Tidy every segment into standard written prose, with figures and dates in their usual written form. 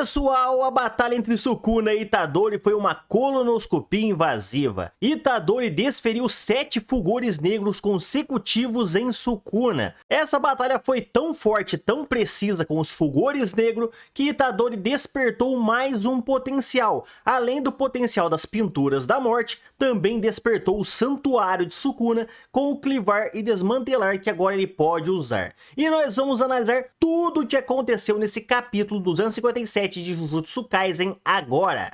Pessoal, a batalha entre Sukuna e Itadori foi uma colonoscopia invasiva. Itadori desferiu 7 fulgores negros consecutivos em Sukuna. Essa batalha foi tão forte, tão precisa com os fulgores negros, que Itadori despertou mais um potencial. Além do potencial das pinturas da morte, também despertou o santuário de Sukuna com o clivar e desmantelar que agora ele pode usar. E nós vamos analisar tudo o que aconteceu nesse capítulo 257 de Jujutsu Kaisen agora.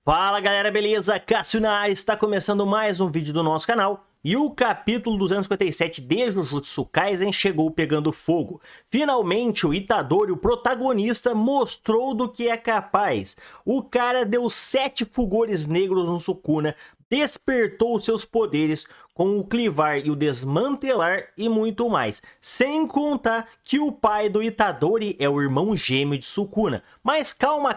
Fala galera, beleza? Cássio na área, está começando mais um vídeo do nosso canal. E o capítulo 257 de Jujutsu Kaisen chegou pegando fogo. Finalmente o Itadori, o protagonista, mostrou do que é capaz. O cara deu 7 fulgores negros no Sukuna, despertou seus poderes com o clivar e o desmantelar e muito mais. Sem contar que o pai do Itadori é o irmão gêmeo de Sukuna. Mas calma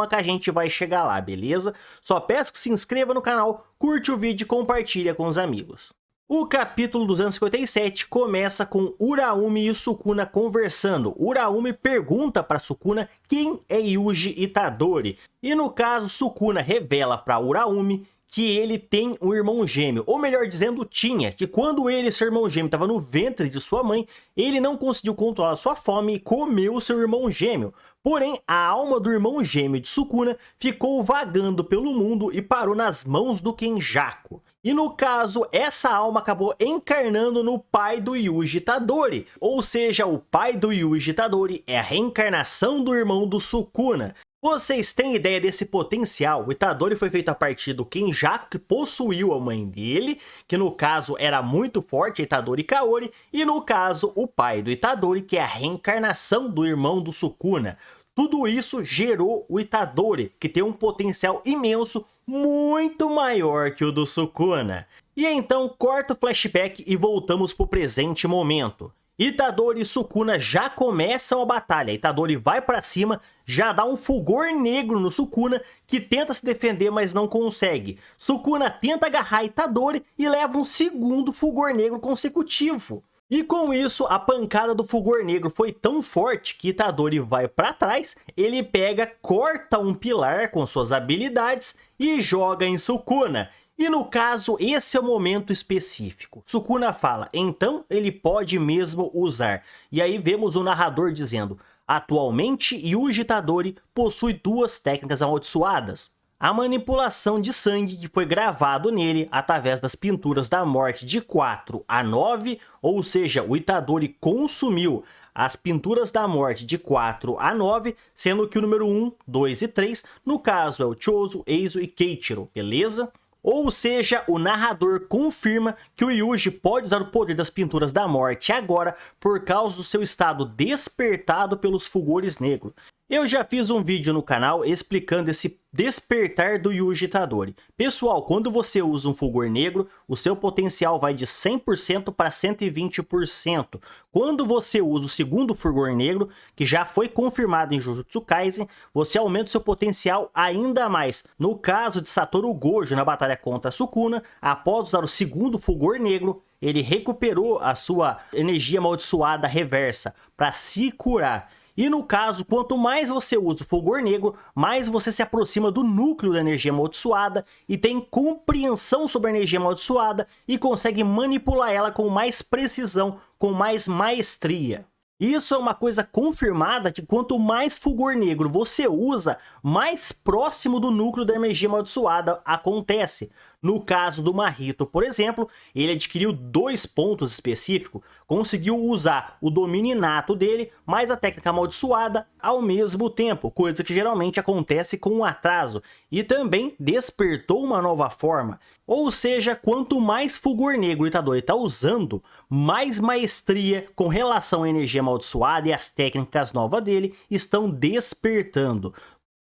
que a gente vai chegar lá, beleza? Só peço que se inscreva no canal, curte o vídeo e compartilha com os amigos. O capítulo 257 começa com Uraumi e Sukuna conversando. Uraumi pergunta para Sukuna quem é Yuji Itadori. E no caso, Sukuna revela para Uraumi que ele tem um irmão gêmeo, ou melhor dizendo, tinha, que quando ele, seu irmão gêmeo, estava no ventre de sua mãe, ele não conseguiu controlar sua fome e comeu seu irmão gêmeo. Porém, a alma do irmão gêmeo de Sukuna ficou vagando pelo mundo e parou nas mãos do Kenjaku. E no caso, essa alma acabou encarnando no pai do Yuji Itadori, ou seja, o pai do Yuji Itadori é a reencarnação do irmão do Sukuna. Vocês têm ideia desse potencial? O Itadori foi feito a partir do Kenjaku, que possuiu a mãe dele, que no caso era muito forte, Itadori Kaori, e no caso o pai do Itadori, que é a reencarnação do irmão do Sukuna. Tudo isso gerou o Itadori, que tem um potencial imenso, muito maior que o do Sukuna. E então corta o flashback e voltamos para o presente momento. Itadori e Sukuna já começam a batalha. Itadori vai pra cima, já dá um fulgor negro no Sukuna, que tenta se defender, mas não consegue. Sukuna tenta agarrar Itadori e leva um segundo fulgor negro consecutivo. E com isso, a pancada do fulgor negro foi tão forte que Itadori vai pra trás, ele pega, corta um pilar com suas habilidades e joga em Sukuna. E no caso, esse é o momento específico. Sukuna fala, então ele pode mesmo usar. E aí vemos o narrador dizendo, atualmente Yuji Itadori possui 2 técnicas amaldiçoadas. A manipulação de sangue, que foi gravado nele através das pinturas da morte de 4 a 9, ou seja, o Itadori consumiu as pinturas da morte de 4 a 9, sendo que o número 1, 2 e 3, no caso é o Chozo, Eizo e Keiichiro, beleza? Ou seja, o narrador confirma que o Yuji pode usar o poder das pinturas da morte agora por causa do seu estado despertado pelos fulgores negros. Eu já fiz um vídeo no canal explicando esse despertar do Yuji Itadori. Pessoal, quando você usa um fulgor negro, o seu potencial vai de 100% para 120%. Quando você usa o segundo fulgor negro, que já foi confirmado em Jujutsu Kaisen, você aumenta o seu potencial ainda mais. No caso de Satoru Gojo na batalha contra Sukuna, após usar o segundo fulgor negro, ele recuperou a sua energia amaldiçoada reversa para se curar. E no caso, quanto mais você usa o fulgor negro, mais você se aproxima do núcleo da energia amaldiçoada e tem compreensão sobre a energia amaldiçoada e consegue manipular ela com mais precisão, com mais maestria. Isso é uma coisa confirmada, que quanto mais fulgor negro você usa, mais próximo do núcleo da energia amaldiçoada acontece. No caso do Mahito, por exemplo, ele adquiriu 2 pontos específicos, conseguiu usar o domínio inato dele, mais a técnica amaldiçoada ao mesmo tempo, coisa que geralmente acontece com um atraso, e também despertou uma nova forma. Ou seja, quanto mais fulgor negro o Itadori está usando, mais maestria com relação à energia amaldiçoada e as técnicas novas dele estão despertando.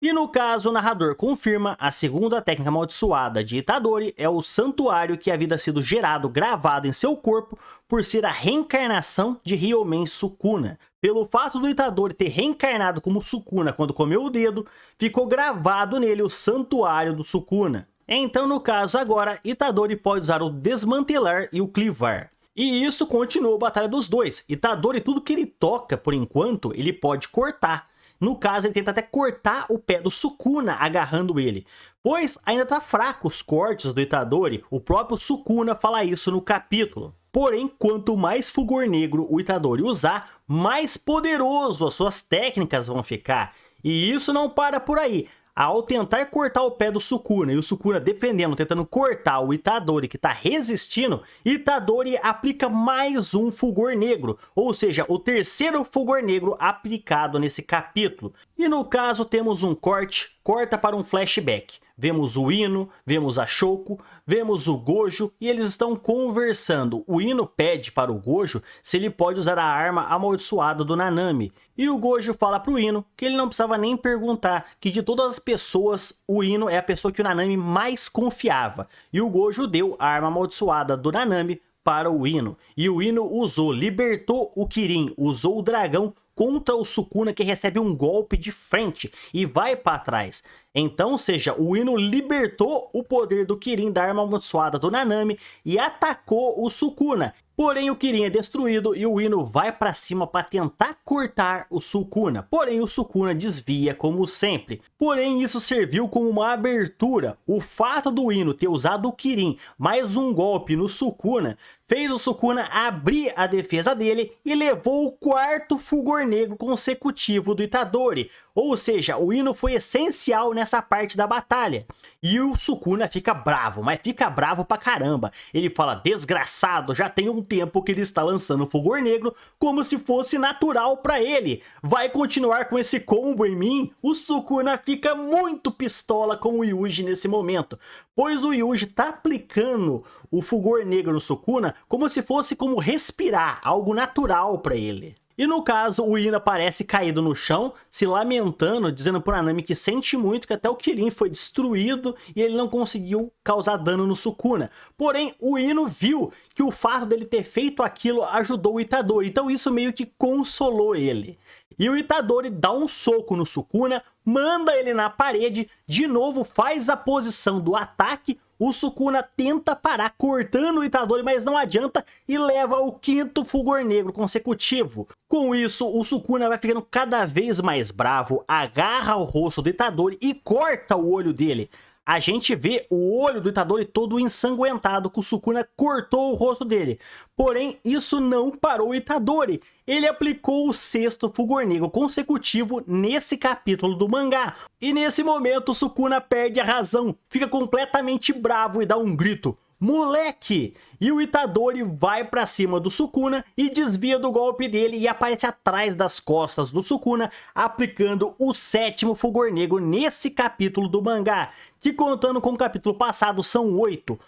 E no caso, o narrador confirma, a segunda técnica amaldiçoada de Itadori é o santuário, que havia sido gerado, gravado em seu corpo por ser a reencarnação de Ryomen Sukuna. Pelo fato do Itadori ter reencarnado como Sukuna quando comeu o dedo, ficou gravado nele o santuário do Sukuna. Então, no caso agora, Itadori pode usar o desmantelar e o clivar. E isso continuou a batalha dos dois. Itadori, tudo que ele toca, por enquanto, ele pode cortar. No caso, ele tenta até cortar o pé do Sukuna, agarrando ele. Pois ainda tá fraco os cortes do Itadori, o próprio Sukuna fala isso no capítulo. Porém, quanto mais Fulgor Negro o Itadori usar, mais poderoso as suas técnicas vão ficar. E isso não para por aí. Ao tentar cortar o pé do Sukuna e o Sukuna defendendo, tentando cortar o Itadori que está resistindo, Itadori aplica mais um Fulgor Negro, ou seja, o terceiro Fulgor Negro aplicado nesse capítulo. E no caso temos um corta para um flashback. Vemos o Ino, vemos a Shouko, vemos o Gojo e eles estão conversando. O Ino pede para o Gojo se ele pode usar a arma amaldiçoada do Nanami. E o Gojo fala para o Ino que ele não precisava nem perguntar, que de todas as pessoas, o Ino é a pessoa que o Nanami mais confiava. E o Gojo deu a arma amaldiçoada do Nanami para o Ino. E o Ino usou, libertou o Kirin, usou o dragão contra o Sukuna, que recebe um golpe de frente e vai para trás. Então, ou seja, o Ino libertou o poder do Kirin da arma amaldiçoada do Nanami e atacou o Sukuna. Porém, o Kirin é destruído e o Ino vai para cima para tentar cortar o Sukuna. Porém, o Sukuna desvia como sempre. Porém, isso serviu como uma abertura. O fato do Ino ter usado o Kirin mais um golpe no Sukuna fez o Sukuna abrir a defesa dele e levou o quarto Fulgor Negro consecutivo do Itadori. Ou seja, o Ino foi essencial nessa parte da batalha. E o Sukuna fica bravo, mas fica bravo pra caramba. Ele fala, desgraçado, já tem um tempo que ele está lançando Fulgor Negro como se fosse natural pra ele. Vai continuar com esse combo em mim? O Sukuna fica muito pistola com o Yuji nesse momento, pois o Yuji tá aplicando o Fulgor Negro no Sukuna como se fosse como respirar, algo natural pra ele. E no caso, o Ino aparece caído no chão, se lamentando, dizendo pro Nanami que sente muito, que até o Kirin foi destruído e ele não conseguiu causar dano no Sukuna. Porém, o Ino viu que o fato dele ter feito aquilo ajudou o Itadori, então isso meio que consolou ele. E o Itadori dá um soco no Sukuna, manda ele na parede, de novo faz a posição do ataque. O Sukuna tenta parar, cortando o Itadori, mas não adianta e leva o quinto Fulgor Negro consecutivo. Com isso, o Sukuna vai ficando cada vez mais bravo, agarra o rosto do Itadori e corta o olho dele. A gente vê o olho do Itadori todo ensanguentado, que o Sukuna cortou o rosto dele. Porém, isso não parou o Itadori. Ele aplicou o sexto Fulgor Negro consecutivo nesse capítulo do mangá. E nesse momento, o Sukuna perde a razão, fica completamente bravo e dá um grito: moleque! E o Itadori vai pra cima do Sukuna e desvia do golpe dele e aparece atrás das costas do Sukuna, aplicando o sétimo Fulgor Negro nesse capítulo do mangá, que contando com o capítulo passado são 8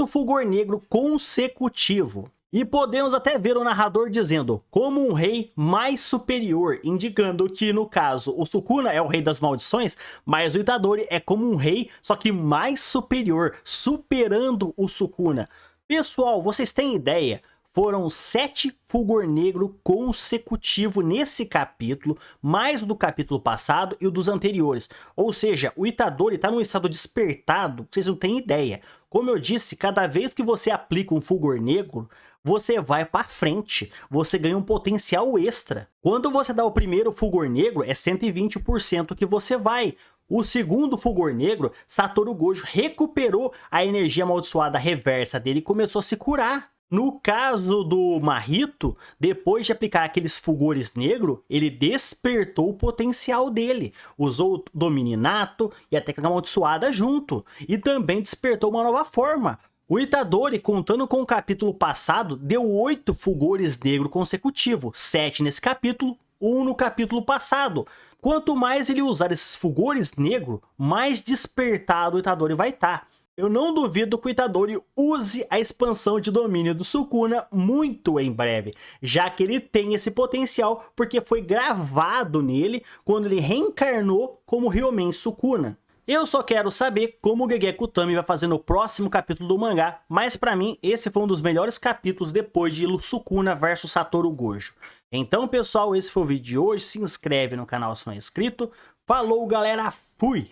Fulgor Negro consecutivo. E podemos até ver o narrador dizendo, como um rei mais superior, indicando que, no caso, o Sukuna é o rei das maldições, mas o Itadori é como um rei, só que mais superior, superando o Sukuna. Pessoal, vocês têm ideia? Foram 7 Fulgor Negro consecutivo nesse capítulo, mais o do capítulo passado e o dos anteriores. Ou seja, o Itadori está num estado despertado, vocês não têm ideia. Como eu disse, cada vez que você aplica um Fulgor Negro, você vai para frente, você ganha um potencial extra. Quando você dá o primeiro Fulgor Negro, é 120% que você vai. O segundo Fulgor Negro, Satoru Gojo recuperou a energia amaldiçoada reversa dele e começou a se curar. No caso do Mahito, depois de aplicar aqueles fulgores negros, ele despertou o potencial dele. Usou o domínio inato e a técnica amaldiçoada junto. E também despertou uma nova forma. O Itadori, contando com o capítulo passado, deu 8 fulgores negros consecutivos. 7 nesse capítulo, 1 no capítulo passado. Quanto mais ele usar esses fulgores negros, mais despertado o Itadori vai estar. Eu não duvido que o Itadori use a expansão de domínio do Sukuna muito em breve, já que ele tem esse potencial porque foi gravado nele quando ele reencarnou como Ryomen Sukuna. Eu só quero saber como o Gegeki Utami vai fazer no próximo capítulo do mangá, mas pra mim esse foi um dos melhores capítulos depois de Sukuna vs Satoru Gojo. Então pessoal, esse foi o vídeo de hoje, se inscreve no canal se não é inscrito. Falou galera, fui!